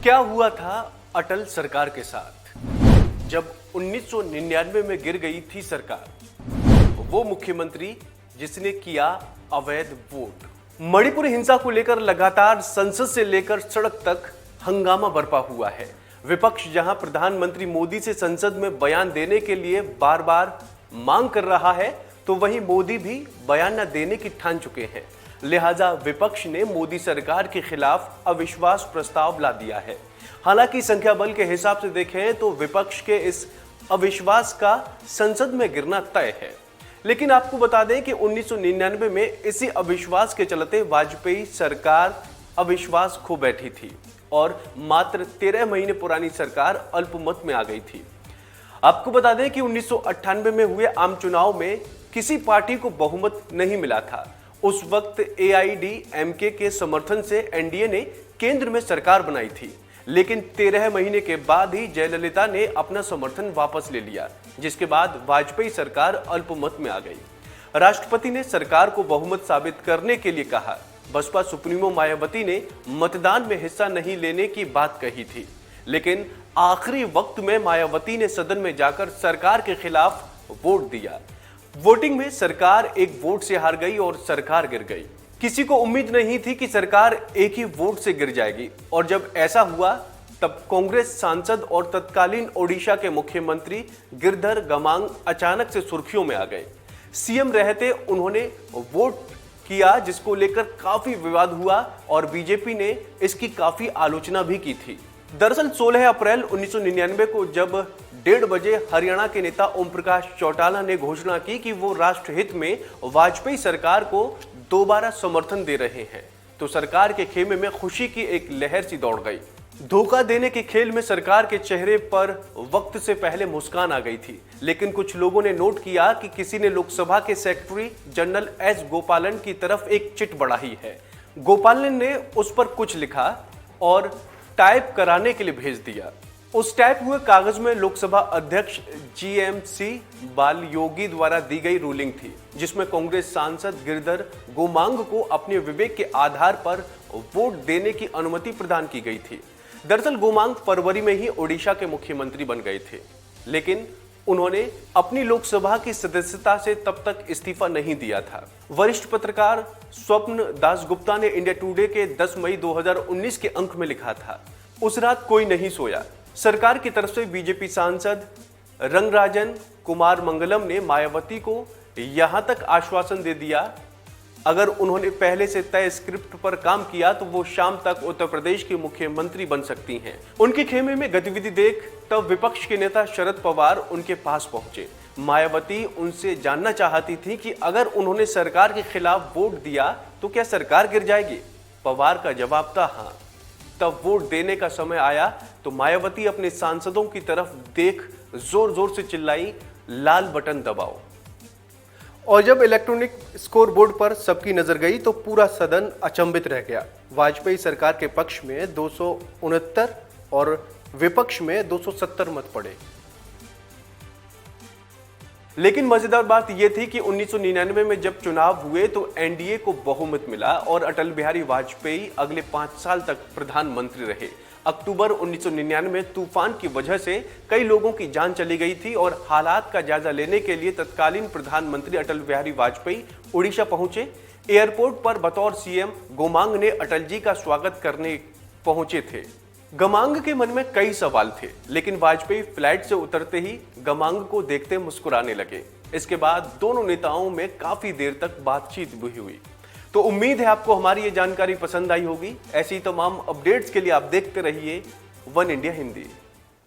क्या हुआ था अटल सरकार के साथ? जब 1999 में गिर गई थी सरकार, वो मुख्यमंत्री जिसने किया अवैध वोट। मणिपुर हिंसा को लेकर लगातार संसद से लेकर सड़क तक हंगामा बरपा हुआ है। विपक्ष जहां प्रधानमंत्री मोदी से संसद में बयान देने के लिए बार बार मांग कर रहा है, तो वहीं मोदी भी बयान न देने की ठान चुके हैं। लिहाजा विपक्ष ने मोदी सरकार के खिलाफ अविश्वास प्रस्ताव ला दिया है। हालांकि संख्या बल के हिसाब से देखें तो विपक्ष के इस अविश्वास का संसद में गिरना तय है। लेकिन आपको बता दें कि 1999 में इसी अविश्वास के चलते वाजपेयी सरकार अविश्वास खो बैठी थी और मात्र 13 महीने पुरानी सरकार अल्पमत में आ गई थी। आपको बता दें कि 1998 में हुए आम चुनाव में किसी पार्टी को बहुमत नहीं मिला था। उस वक्त AIADMK के समर्थन से NDA ने केंद्र में सरकार बनाई थी, लेकिन 13 महीने के बाद ही जयललिता ने अपना समर्थन वापस ले लिया, जिसके बाद वाजपेयी सरकार अल्पमत में आ गई। राष्ट्रपति ने सरकार को बहुमत साबित करने के लिए कहा। बसपा सुप्रीमो मायावती ने मतदान में हिस्सा नहीं लेने की बात कही थी, लेकिन आखिरी वक्त में मायावती ने सदन में जाकर सरकार के खिलाफ वोट दिया। वोटिंग में सरकार एक वोट से हार गई और सरकार गिर गई। किसी को उम्मीद नहीं थी कि सरकार एक ही वोट से गिर जाएगी, और जब ऐसा हुआ तब कांग्रेस सांसद और तत्कालीन ओडिशा के मुख्यमंत्री गिरधर गमांग अचानक से सुर्खियों में आ गए। सीएम रहते उन्होंने वोट किया, जिसको लेकर काफी विवाद हुआ और बीजेपी ने इसकी काफी आलोचना भी की थी। दरअसल 16 अप्रैल 1999 को जब 1:30 बजे हरियाणा के नेता ओम प्रकाश चौटाला ने घोषणा की कि वो राष्ट्रहित में वाजपेयी सरकार को दोबारा समर्थन दे रहे हैं, तो सरकार के खेमे में खुशी की एक लहर सी दौड़ गई। धोखा देने के खेल में सरकार के चेहरे पर वक्त से पहले मुस्कान आ गई थी, लेकिन कुछ लोगों ने नोट किया कि किसी ने लोकसभा के सेक्रेटरी जनरल S गोपालन की तरफ एक चिट बढ़ाई है। गोपालन ने उस पर कुछ लिखा और टाइप कराने के लिए भेज दिया। उस टाइप हुए कागज में लोकसभा अध्यक्ष GMC बालयोगी द्वारा दी गई रूलिंग थी, जिसमें कांग्रेस सांसद गिरधर गोमांग को अपने विवेक के आधार पर वोट देने की अनुमति प्रदान की गई थी। दरअसल गोमांग फरवरी में ही ओडिशा के मुख्यमंत्री बन गए थे, लेकिन उन्होंने अपनी लोकसभा की सदस्यता से तब तक इस्तीफा नहीं दिया था। वरिष्ठ पत्रकार स्वप्न दासगुप्ता ने इंडिया टुडे के 10 मई 2019 के अंक में लिखा था, उस रात कोई नहीं सोया। सरकार की तरफ से बीजेपी सांसद रंगराजन कुमार मंगलम ने मायावती को यहां तक आश्वासन दे दिया, अगर उन्होंने पहले से तय स्क्रिप्ट पर काम किया तो वो शाम तक उत्तर प्रदेश की मुख्यमंत्री बन सकती हैं। उनके खेमे में गतिविधि देख तब विपक्ष के नेता शरद पवार उनके पास पहुंचे। मायावती उनसे जानना चाहती थी कि अगर उन्होंने सरकार के खिलाफ वोट दिया तो क्या सरकार गिर जाएगी। पवार का जवाब था हाँ। तब वोट देने का समय आया तो मायावती अपने सांसदों की तरफ देख जोर जोर से चिल्लाई, लाल बटन दबाओ। और जब इलेक्ट्रॉनिक स्कोर बोर्ड पर सबकी नजर गई तो पूरा सदन अचंभित रह गया। वाजपेयी सरकार के पक्ष में 269 और विपक्ष में 270 मत पड़े। लेकिन मजेदार बात यह थी कि 1999 में जब चुनाव हुए तो NDA को बहुमत मिला और अटल बिहारी वाजपेयी अगले 5 साल तक प्रधानमंत्री रहे। अक्टूबर 1999 में तूफान की वजह से कई लोगों की जान चली गई थी और हालात का जायजा लेने के लिए तत्कालीन प्रधानमंत्री अटल बिहारी वाजपेयी ओडिशा पहुंचे। एयरपोर्ट पर बतौर CM गोमांग ने अटल जी का स्वागत करने पहुंचे थे। गमांग के मन में कई सवाल थे, लेकिन वाजपेयी फ्लाइट से उतरते ही गमांग को देखते मुस्कुराने लगे। इसके बाद दोनों नेताओं में काफी देर तक बातचीत भी हुई। तो उम्मीद है आपको हमारी ये जानकारी पसंद आई होगी। ऐसी तमाम अपडेट्स के लिए आप देखते रहिए वन इंडिया हिंदी।